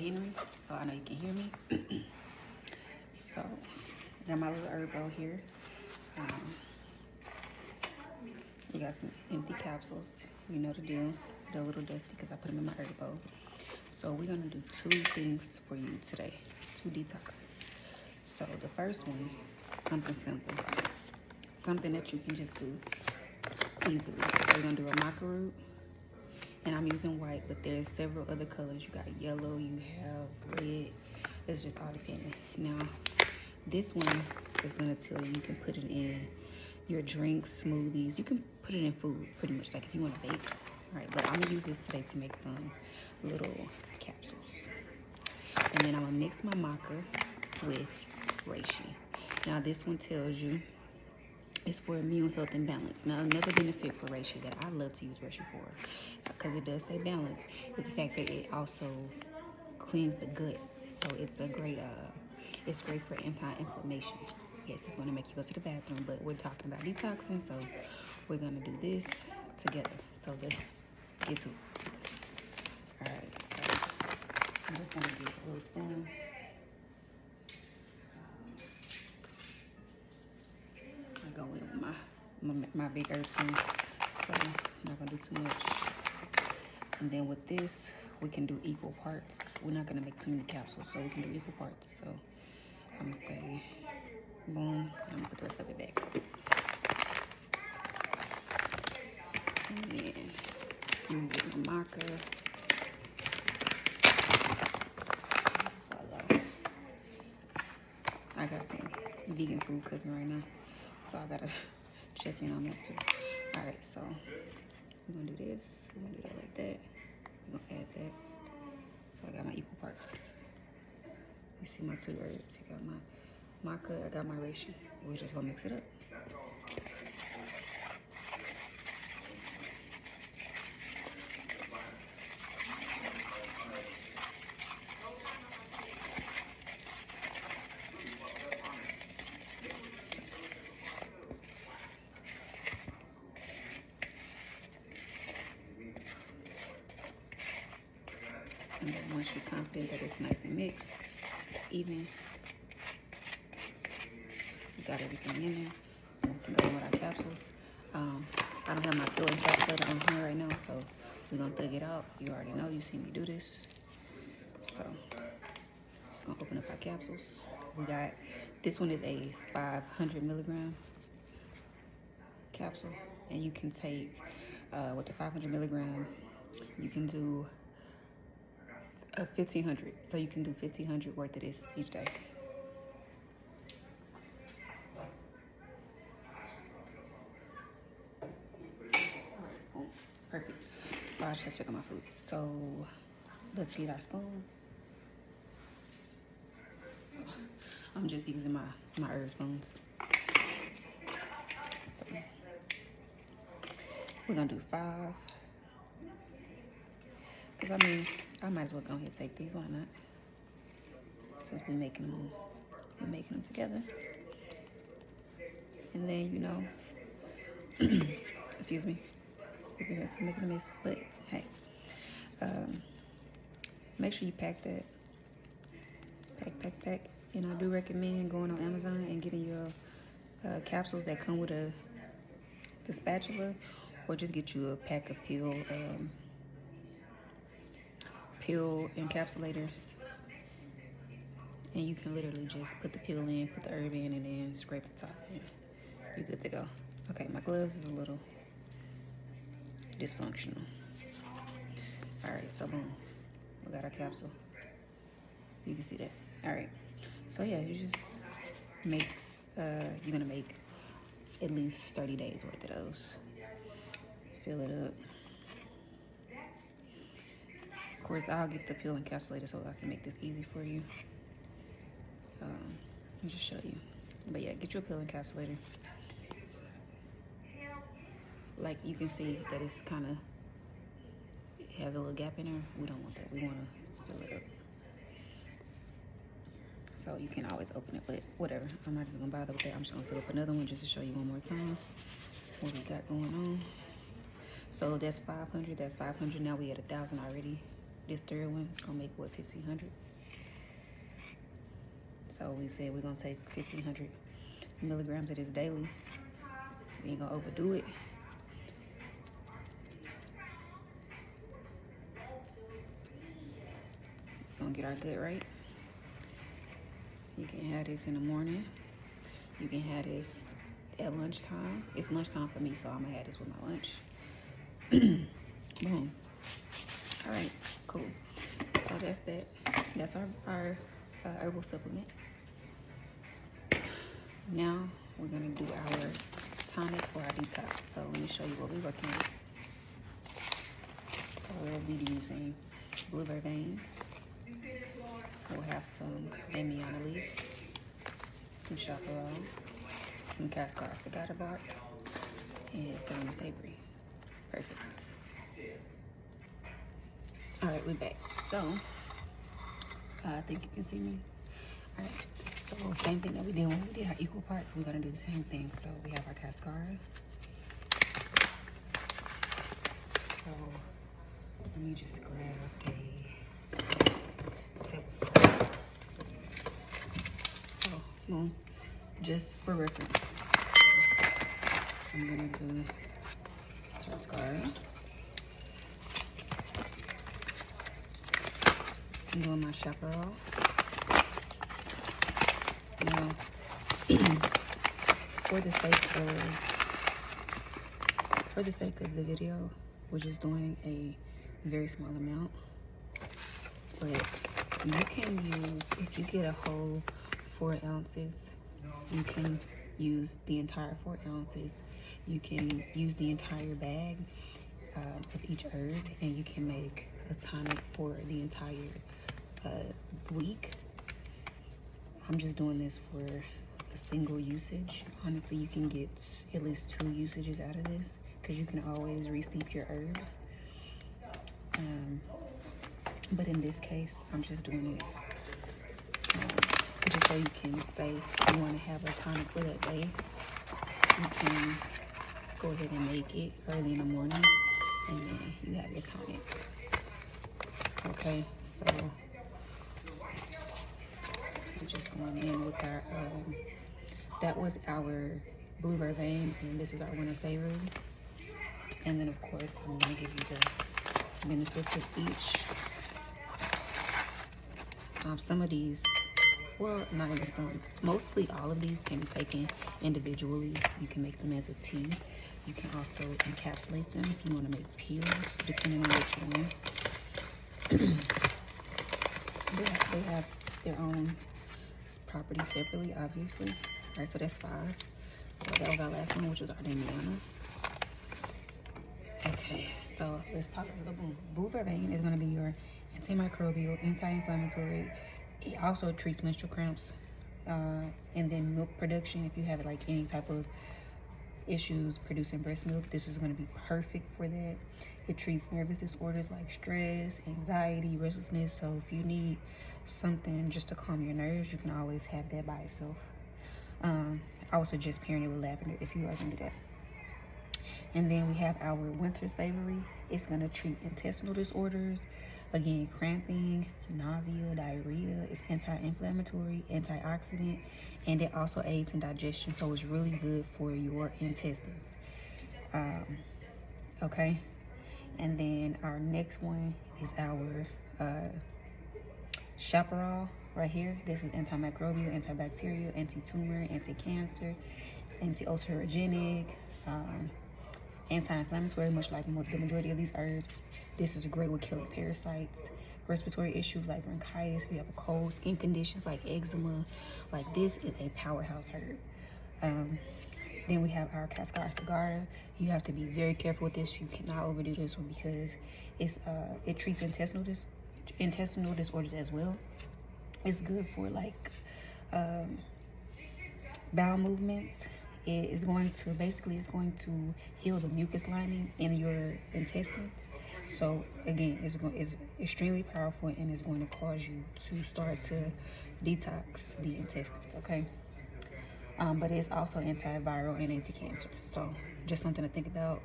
Henry, so I know you can hear me. So, got my little Herbal here. We got some empty capsules. You know the deal. They're a little dusty because I put them in my Herbal. So we're gonna do 2 things for you today. 2 detoxes. So the first one, something simple. Something that you can just do easily. So we're gonna do a maca root. And I'm using white, but there's several other colors. You got yellow, you have red. It's just all depending. Now, this one is gonna tell you can put it in your drinks, smoothies. You can put it in food, pretty much, like if you want to bake. All right, but I'm gonna use this today to make some little capsules. And then I'm gonna mix my maca with reishi. Now, this one tells you it's for immune health and balance. Now, another benefit for reishi that I love to use reishi for, because it does say balance, is the fact that it also cleans the gut. So it's a great, it's great for anti-inflammation. Yes, it's gonna make you go to the bathroom, but we're talking about detoxing, so we're gonna do this together. So let's get to it. All right, so I'm just gonna get a little spoon. I go in with my big herb spoon, so I'm not gonna do too much. And then with this, we can do equal parts. We're not gonna make too many capsules, so we can do equal parts. So I'm gonna say, boom, I'm gonna put the rest of it back. And then I'm gonna get my maca. I got some vegan food cooking right now, so I gotta check in on that too. All right, so we're gonna do this. We're gonna do that like that. We're gonna add that. So I got my equal parts. You see my 2 herbs. You got my maca, I got my reishi. We're just gonna mix it up. And then once you're confident that it's nice and mixed, it's even, you got everything in there. And we can go in with our capsules. I don't have my pill encapsulator on here right now, so we're gonna thug it out. You already know, you see me do this. So, just gonna open up our capsules. We got, this one is a 500 milligram capsule. And you can take, with the 500 milligram, you can do 1,500. So you can do 1,500 worth of this each day. Perfect. So I should check on my food. So let's get our spoons. I'm just using my herb spoons. So we're gonna do 5. Cause I mean, I might as well go ahead and take these. Why not? Since we're making them together. And then, you know, excuse me, if you're making a mess, but hey, make sure you pack that. Pack. And I do recommend going on Amazon and getting your capsules that come with the spatula, or just get you a pack of pill encapsulators, and you can literally just put the pill in, put the herb in, and then scrape the top in. You're good to go. Okay, my gloves is a little dysfunctional. All right, so boom, we got our capsule. You can see that. All right, so yeah, you just mix, you're gonna make at least 30 days worth of those. Fill it up. Of course, I'll get the pill encapsulator so I can make this easy for you. I'll just show you. But yeah, get your pill encapsulator. Like you can see that it's kind of, it has a little gap in there. We don't want that. We want to fill it up. So you can always open it, but whatever. I'm not even gonna bother with that. I'm just gonna fill up another one just to show you one more time what we got going on. So that's 500. That's 500. Now we at 1,000 already. This third one is gonna make what, 1,500. So we said we're gonna take 1,500 milligrams of this daily. We ain't gonna overdo it. Gonna get our gut right. You can have this in the morning. You can have this at lunchtime. It's lunchtime for me, so I'm gonna have this with my lunch. Boom. All right, cool. So that's that. That's our herbal supplement. Now we're gonna do our tonic or our detox. So let me show you what we're working with. So we'll be using blue vervain. We'll have some damiana leaf, some chaparral, some castor oil bark, and some savory. Perfect. All right, we're back. So I think you can see me. All right. So same thing that we did when we did our equal parts. We're gonna do the same thing. So we have our cascara. So let me just grab a tablespoon. So boom, just for reference, I'm gonna do cascara. I'm doing my chaparral. Now, for the sake of the video, we're just doing a very small amount. But you can use, if you get a whole 4 ounces, you can use the entire 4 ounces. You can use the entire bag of each herb, and you can make a tonic for the entire week. I'm just doing this for a single usage. Honestly, you can get at least 2 usages out of this because you can always re-steep your herbs. But in this case, I'm just doing it just so you can say you want to have a tonic for that day. You can go ahead and make it early in the morning, and then you have your tonic. Okay, so I'm just going in with our, that was our blue vervain, and this is our winter savory. And then of course, I'm gonna give you the benefits of each. Some of these, well, not even some, mostly all of these can be taken individually. You can make them as a tea. You can also encapsulate them if you want to make peels, depending on what you want. They have their own properties separately, obviously. All right, so that's 5. So that was our last one, which was our damiana. Okay, so let's talk about the blue vervain. Is going to be your antimicrobial, anti-inflammatory. It also treats menstrual cramps, and then milk production. If you have like any type of issues producing breast milk, this is going to be perfect for that. It treats nervous disorders like stress, anxiety, restlessness. So if you need something just to calm your nerves, you can always have that by itself. I would suggest pairing it with lavender if you are going to do that. And then we have our winter savory. It's going to treat intestinal disorders, again, cramping, nausea, diarrhea. It's anti-inflammatory, antioxidant, and it also aids in digestion. So it's really good for your intestines. Okay. And then our next one is our chaparral right here. This is antimicrobial, antibacterial, anti-tumor, anti-cancer, anti-ulcerogenic, anti-inflammatory, much like the majority of these herbs. This is great with killing parasites, respiratory issues like bronchitis. If you have a cold, skin conditions like eczema, like this is a powerhouse herb. Then we have our cascara sagrada. You have to be very careful with this. You cannot overdo this one because it treats intestinal disorders as well. It's good for like bowel movements. It's going to heal the mucus lining in your intestines. So again, it's extremely powerful, and it's going to cause you to start to detox the intestines. Okay. But it's also antiviral and anti-cancer. So just something to think about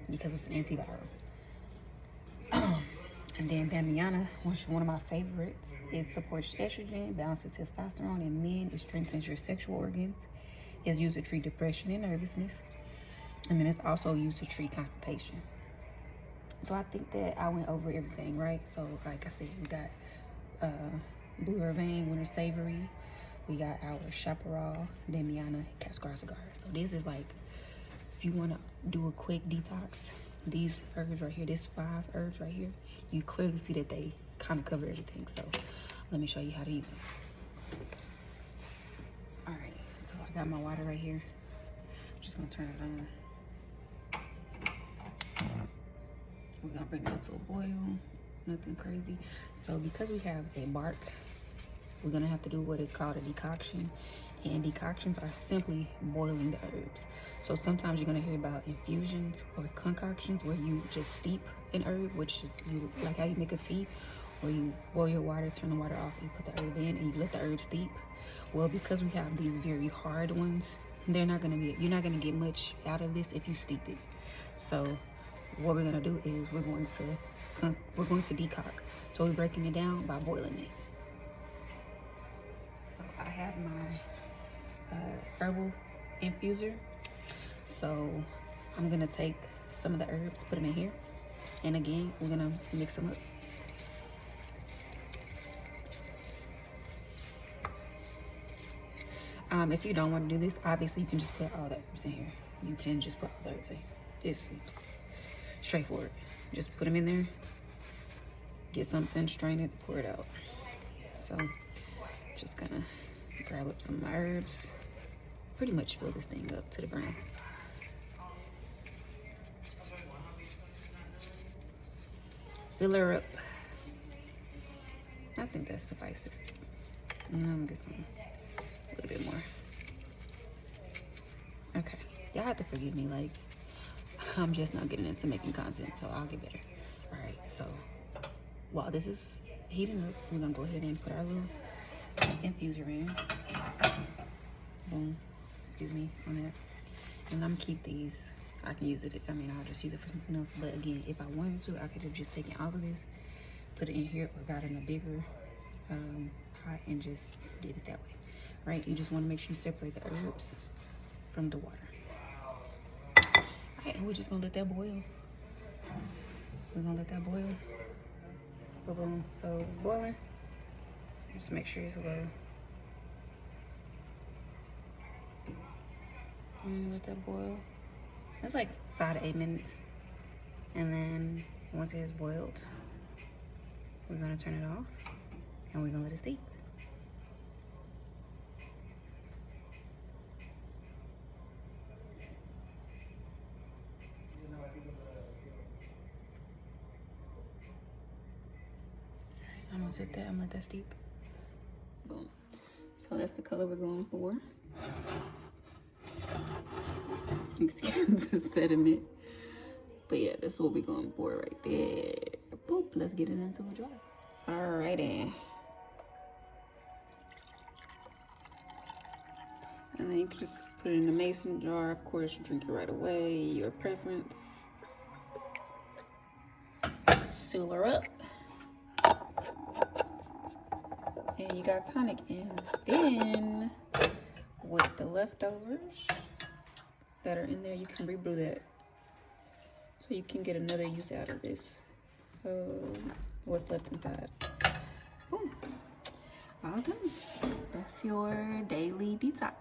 because it's an antiviral. And then Bamiana, which is one of my favorites. It supports estrogen, balances testosterone in men. It strengthens your sexual organs. It's used to treat depression and nervousness. And then it's also used to treat constipation. So I think that I went over everything, right? So like I said, we got Blue Vervain, Winter Savory. We got our Chaparral, Damiana, Cascara Cigar. So this is like, if you want to do a quick detox, these herbs right here, this 5 herbs right here, you clearly see that they kind of cover everything. So let me show you how to use them. All right, so I got my water right here. I'm just gonna turn it on. We're gonna bring it to a boil, nothing crazy. So because we have a bark, we're gonna have to do what is called a decoction. And decoctions are simply boiling the herbs. So sometimes you're gonna hear about infusions or concoctions where you just steep an herb, which is like how you make a tea, where you boil your water, turn the water off, you put the herb in, and you let the herb steep. Well, because we have these very hard ones, you're not gonna get much out of this if you steep it. So what we're gonna do is we're going to decoct. So we're breaking it down by boiling it. So I have my herbal infuser. So I'm gonna take some of the herbs, put them in here, and again we're gonna mix them up. If you don't want to do this, obviously you can just put all the herbs in here. You can just put all the herbs in. It's straightforward. Just put them in there, get something, strain it, pour it out. So just gonna grab up some of my herbs, pretty much fill this thing up to the brim. Fill her up. I think that suffices. I'm gonna get some, a little bit more. Okay, y'all have to forgive me, like I'm just not getting into making content, so I'll get better. All right, so while this is heating up, we're gonna go ahead and put our little infuser in. Boom, excuse me on that. And I'm gonna keep these. I can use it, I mean, I'll just use it for something else. But again, if I wanted to, I could have just taken all of this, put it in here, or got in a bigger pot and just did it that way, right? You just wanna make sure you separate the herbs from the water. All right, and we're just gonna let that boil. We're gonna let that boil. Boom, so it's boiling. Just make sure it's low. And let that boil. It's like 5 to 8 minutes. And then once it is boiled, we're gonna turn it off and we're gonna let it steep. I'm gonna set that, I'm gonna let that steep. Boom. So that's the color we're going for. Excuse the sediment. But yeah, that's what we're going for right there. Boop, let's get it into a jar. Alrighty. And then you can just put it in a mason jar. Of course, drink it right away, your preference. Seal her up. And you got tonic. And then with the leftovers that are in there, you can rebrew that. So you can get another use out of this. What's left inside. Boom. All done. That's your daily detox.